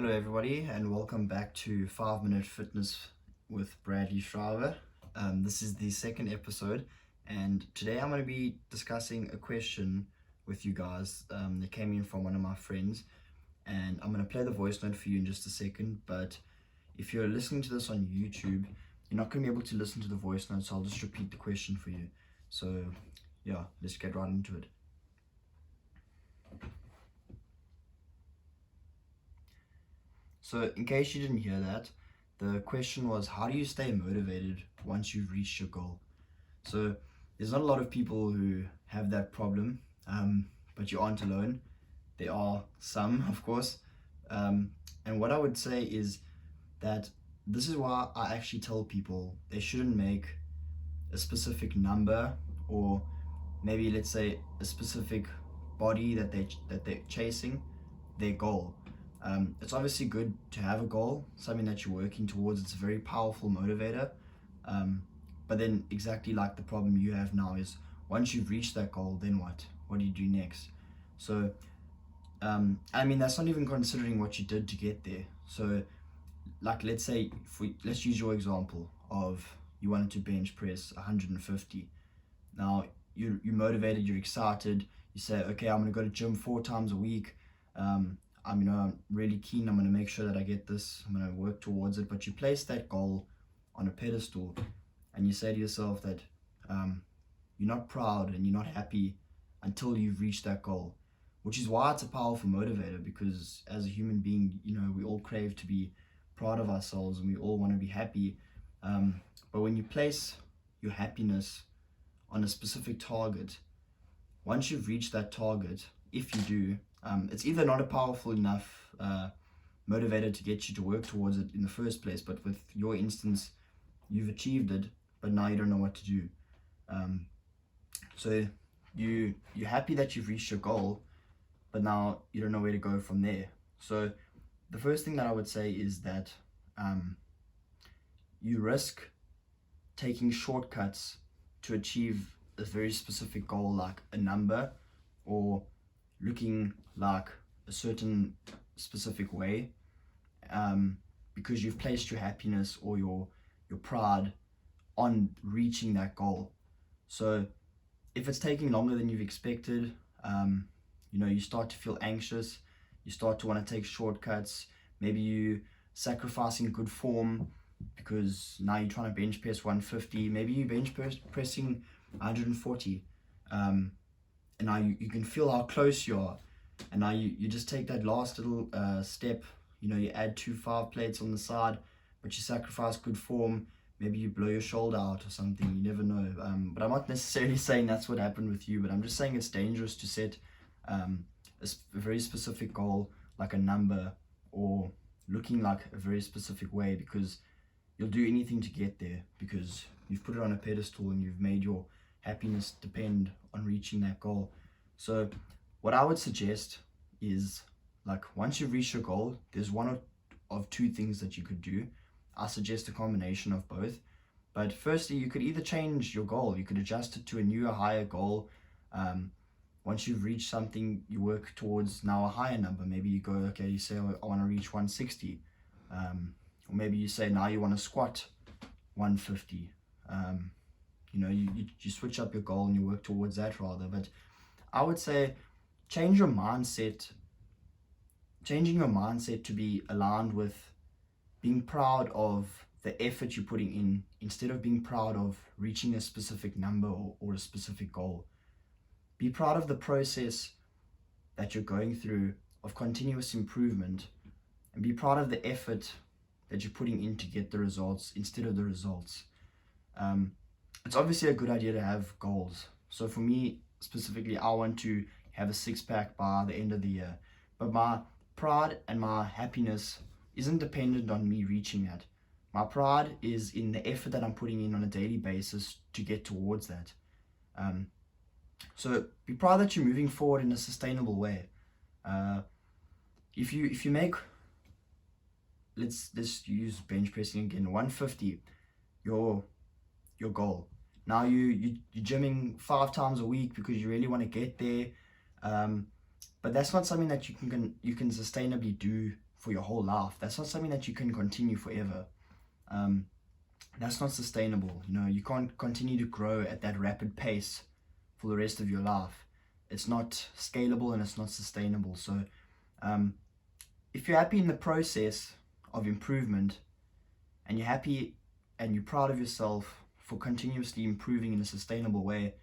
Hello, everybody, and welcome back to 5 Minute Fitness with Bradley Shriver. This is the second episode, and today I'm going to be discussing a question with you guys that came in from one of my friends. And I'm going to play the voice note for you in just a second. But if you're listening to this on YouTube, you're not going to be able to listen to the voice note, so I'll just repeat the question for you. So, yeah, let's get right into it. So, in case you didn't hear that, the question was, how do you stay motivated once you've reached your goal? So, there's not a lot of people who have that problem, but you aren't alone. There are some, of course. And what I would say is that this is why I actually tell people they shouldn't make a specific number, or maybe let's say a specific body that they're chasing their goal. It's obviously good to have a goal, something that you're working towards. It's a very powerful motivator. But then exactly like the problem you have now is, once you've reached that goal, then what? What do you do next? So, that's not even considering what you did to get there. So, like, let's say, let's use your example of you wanted to bench press 150. Now, you're motivated, you're excited. You say, okay, I'm going to go to gym 4 times a week. I'm really keen. I'm going to make sure that I get this. I'm going to work towards it. But you place that goal on a pedestal, and you say to yourself that you're not proud and you're not happy until you've reached that goal, which is why it's a powerful motivator. Because as a human being, we all crave to be proud of ourselves, and we all want to be happy. But when you place your happiness on a specific target, once you've reached that target, if you do, it's either not a powerful enough motivator to get you to work towards it in the first place, but with your instance, you've achieved it, but now you don't know what to do. So you're happy that you've reached your goal, but now you don't know where to go from there. So the first thing that I would say is that you risk taking shortcuts to achieve a very specific goal, like a number, or looking like a certain specific way, because you've placed your happiness or your pride on reaching that goal. So if it's taking longer than you've expected, you start to feel anxious, you start to want to take shortcuts. Maybe you sacrificing good form because now you're trying to bench press 150. Maybe you bench pressing 140. And now you can feel how close you are, and now you just take that last little step. You add 2 5 plates on the side, but you sacrifice good form. Maybe you blow your shoulder out or something, you never know. But I'm not necessarily saying that's what happened with you, but I'm just saying it's dangerous to set a very specific goal, like a number, or looking like a very specific way, because you'll do anything to get there, because you've put it on a pedestal and you've made your happiness depend on reaching that goal. So what I would suggest is, like, once you've reached your goal, there's one of 2 things that you could do. I suggest a combination of both. But firstly, you could either change your goal, you could adjust it to a newer, higher goal. Once you've reached something, you work towards now a higher number. Maybe you go, okay, you say, I want to reach 160. Or maybe you say now you want to squat 150. You switch up your goal and you work towards that rather. But I would say changing your mindset to be aligned with being proud of the effort you're putting in, instead of being proud of reaching a specific number or a specific goal. Be proud of the process that you're going through of continuous improvement, and be proud of the effort that you're putting in to get the results instead of the results. It's obviously a good idea to have goals. So for me specifically, I want to have a 6-pack by the end of the year. But my pride and my happiness isn't dependent on me reaching that. My pride is in the effort that I'm putting in on a daily basis to get towards that. So be proud that you're moving forward in a sustainable way. If you make, let's use bench pressing again, 150, your goal. Now you're gymming 5 times a week because you really want to get there, but that's not something that you can sustainably do for your whole life. That's not something that you can continue forever. That's not sustainable. You know, you can't continue to grow at that rapid pace for the rest of your life. It's not scalable and it's not sustainable. So if you're happy in the process of improvement, and you're happy and you're proud of yourself for continuously improving in a sustainable way,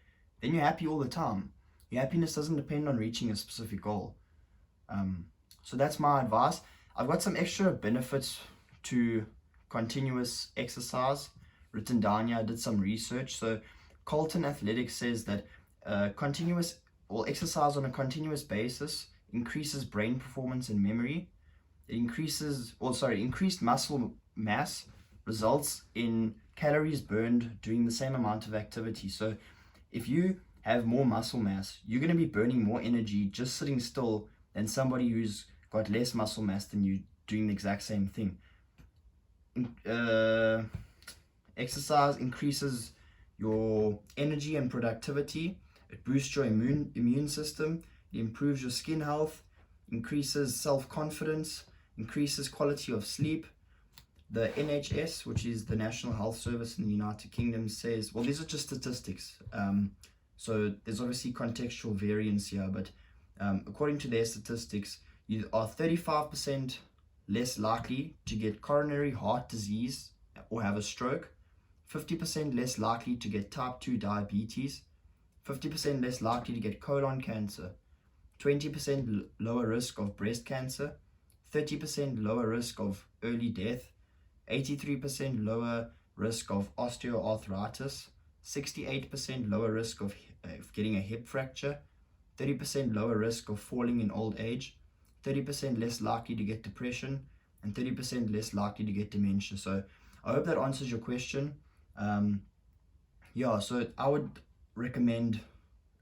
then you're happy all the time. Your happiness doesn't depend on reaching a specific goal. So that's my advice. I've got some extra benefits to continuous exercise written down here. I did some research. So Carlton Athletics says that exercise on a continuous basis increases brain performance and memory. Increased muscle mass results in calories burned doing the same amount of activity. So if you have more muscle mass, you're going to be burning more energy just sitting still than somebody who's got less muscle mass than you doing the exact same thing. Exercise increases your energy and productivity. It boosts your immune system. It improves your skin health, increases self-confidence, increases quality of sleep. The NHS, which is the National Health Service in the United Kingdom, says, well, these are just statistics. So there's obviously contextual variance here, but according to their statistics, you are 35% less likely to get coronary heart disease or have a stroke, 50% less likely to get type 2 diabetes, 50% less likely to get colon cancer, 20% lower risk of breast cancer, 30% lower risk of early death, 83% lower risk of osteoarthritis, 68% lower risk of getting a hip fracture, 30% lower risk of falling in old age, 30% less likely to get depression, and 30% less likely to get dementia. So I hope that answers your question. So I would recommend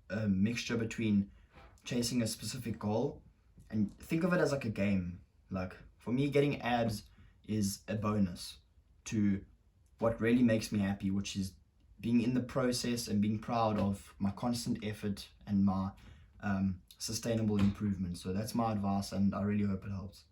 a mixture between chasing a specific goal, and think of it as like a game. Like for me, getting abs is a bonus to what really makes me happy, which is being in the process and being proud of my constant effort and my sustainable improvement. So that's my advice, and I really hope it helps.